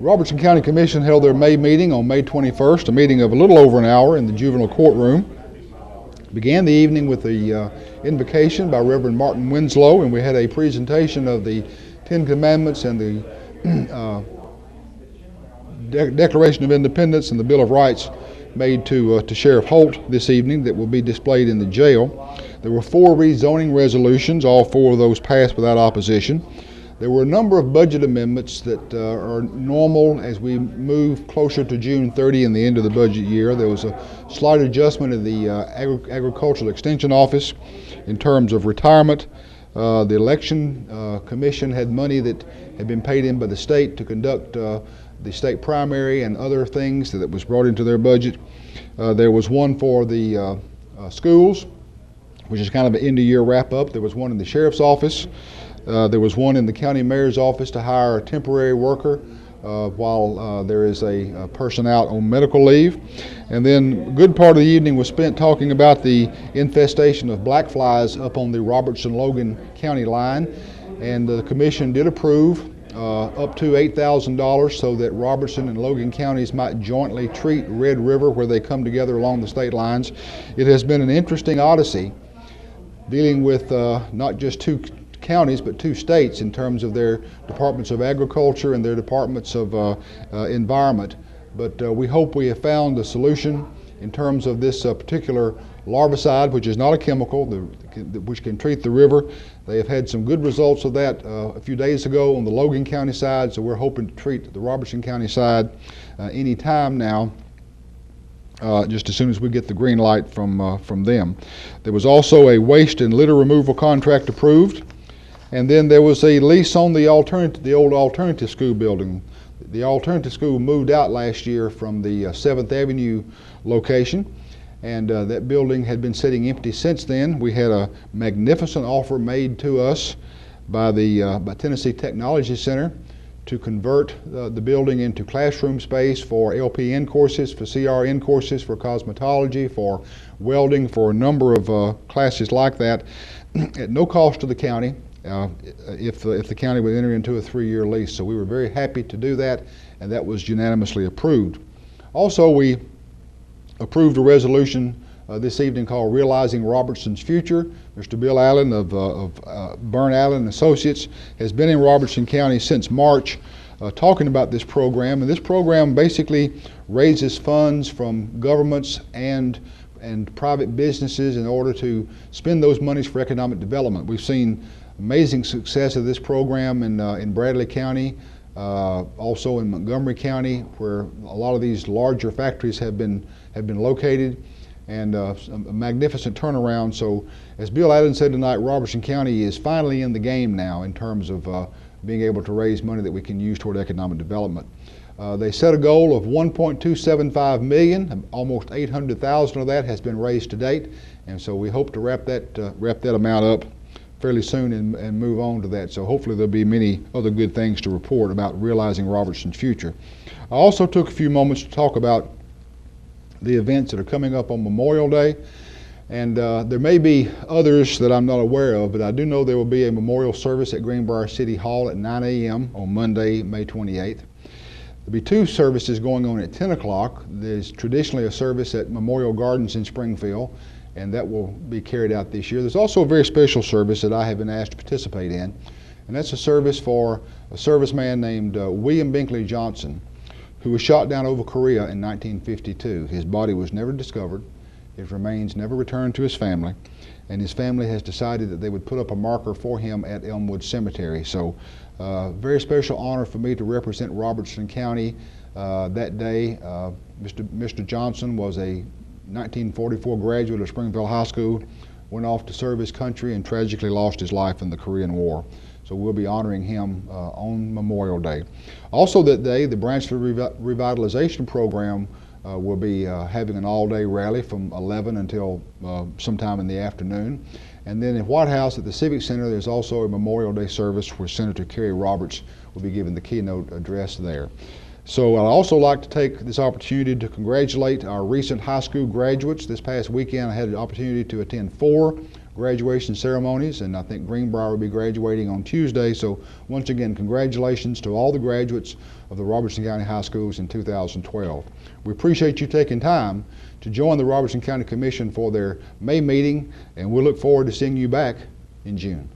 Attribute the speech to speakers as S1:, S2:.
S1: Robertson County Commission held their May meeting on May 21st, a meeting of a little over an hour in the juvenile courtroom. Began the evening with the invocation by Reverend Martin Winslow, and we had a presentation of the Ten Commandments and the Declaration of Independence and the Bill of Rights made to Sheriff Holt this evening that will be displayed in the jail. There were 4 rezoning resolutions, all 4 of those passed without opposition. There were a number of budget amendments that are normal as we move closer to June 30 and the end of the budget year. There was a slight adjustment in the Agricultural Extension Office in terms of retirement. The Election Commission had money that had been paid in by the state to conduct the state primary and other things that was brought into their budget. There was one for the schools, which is kind of an end-of-year wrap-up. There was one in the sheriff's office. There was one in the county mayor's office to hire a temporary worker while there is a person out on medical leave. And then a good part of the evening was spent talking about the infestation of black flies up on the Robertson-Logan County line. And the commission did approve up to $8,000 so that Robertson and Logan counties might jointly treat Red River where they come together along the state lines. It has been an interesting odyssey dealing with not just 2 counties but 2 states in terms of their departments of agriculture and their departments of environment. But we hope we have found a solution in terms of this particular larvicide, which is not a chemical, which can treat the river. They have had some good results of that a few days ago on the Logan County side, so we're hoping to treat the Robertson County side any time now, just as soon as we get the green light from them. There was also a waste and litter removal contract approved, and then there was a lease on the old alternative school building. The alternative school moved out last year from the 7th Avenue location, and that building had been sitting empty since then. We had a magnificent offer made to us by the Tennessee Technology Center to convert the building into classroom space for LPN courses, for CRN courses, for cosmetology, for welding, for a number of classes like that, at no cost to the county. If the county would enter into a 3-year lease. So we were very happy to do that, and that was unanimously approved. Also, we approved a resolution this evening called Realizing Robertson's Future. Mr. Bill Allen of Byrne Allen Associates has been in Robertson County since March talking about this program, and this program basically raises funds from governments and private businesses in order to spend those monies for economic development. We've seen amazing success of this program in Bradley County, also in Montgomery County, where a lot of these larger factories have been located, and a magnificent turnaround. So, as Bill Allen said tonight, Robertson County is finally in the game now in terms of being able to raise money that we can use toward economic development. They set a goal of $1.275 million. Almost $800,000 of that has been raised to date, and so we hope to wrap that amount up fairly soon and move on to that. So hopefully there'll be many other good things to report about realizing Robertson's future. I also took a few moments to talk about the events that are coming up on Memorial Day, and there may be others that I'm not aware of, but I do know there will be a memorial service at Greenbrier City Hall at 9 a.m. on Monday, May 28th. There'll be 2 services going on at 10 o'clock. There's traditionally a service at Memorial Gardens in Springfield, and that will be carried out this year. There's also a very special service that I have been asked to participate in, and that's a service for a serviceman named William Binkley Johnson, who was shot down over Korea in 1952. His body was never discovered, his remains never returned to his family, and his family has decided that they would put up a marker for him at Elmwood Cemetery. So very special honor for me to represent Robertson County that day. Mr. Johnson was a 1944 graduate of Springfield High School, went off to serve his country and tragically lost his life in the Korean War. So we'll be honoring him on Memorial Day. Also that day, the Branchville Revitalization Program will be having an all-day rally from 11 until sometime in the afternoon. And then in White House at the Civic Center, there's also a Memorial Day service where Senator Kerry Roberts will be giving the keynote address there. So I'd also like to take this opportunity to congratulate our recent high school graduates. This past weekend I had the opportunity to attend 4 graduation ceremonies, and I think Greenbrier will be graduating on Tuesday. So once again, congratulations to all the graduates of the Robertson County High Schools in 2012. We appreciate you taking time to join the Robertson County Commission for their May meeting, and we look forward to seeing you back in June.